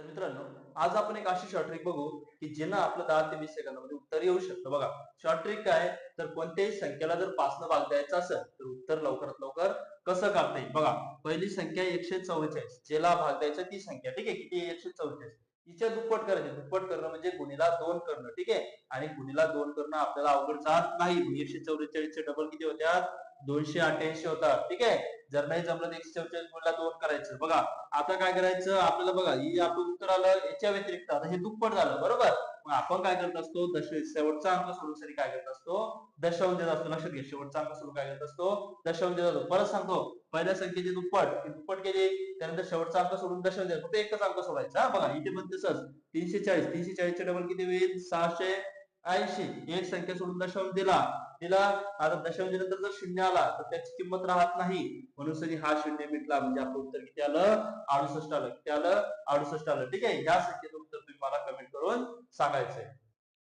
तर मित्रांनो, आज आपण एक अशी शॉर्ट ट्रिक बघू की ज्यानं आपलं 10 ते 20 सेकंदामध्ये उत्तर येऊ शकतं. बघा, शॉर्ट ट्रिक काय, तर कोणत्याही संख्येला जर 5 न भाग द्यायचा असेल तर उत्तर लवकरात लवकर कसं काढता येईल. बघा, पहिली संख्या 144, ज्याला भाग द्यायचा ती संख्या. ठीक आहे, किती 144, हिच्या दुप्पट करायचे. दुप्पट करणं म्हणजे गुणीला 2 करणं. ठीक आहे, आणि गुणीला 2 करणं आपल्याला अवघड जात नाही. 144 चे डबल किती होत्यात, 288 होतात. ठीक आहे, जर नाही जमलं तर 144 गुणीला 2 करायचं. बघा, आता काय करायचं आपल्याला, बघा ही आपलं उत्तर आलं, याच्या व्यतिरिक्त आता हे दुप्पट झालं. बरोबर, मग आपण काय करत असतो, शेवटचा अंक सोडून काय करत असतो, दशांश देत असतो. लक्षात घ्या, शेवटचा अंक सोडून काय करत असतो, दशांश देत असतो. परत सांगतो, पहिल्या संख्येची दुप्पट केली, त्यानंतर शेवटचा अंक सोडून दशांश द्यायचा, फक्त एकच अंक सोडायचा. बघा इथे पण तसंच, 340 चे डबल किती होईल, 680. एक संख्या सोडून दशांश दिला दिला आता दशांश नंतर जर शून्य आला तर त्याची किंमत राहत नाही, म्हणून सरी हा शून्य मिटला. म्हणजे आपलं उत्तर किती आलं, 68 आलं. किती आलं, 68 आलं. ठीक आहे, या संख्येचं उत्तर तुम्ही मला कमेंट करून सांगायचंय.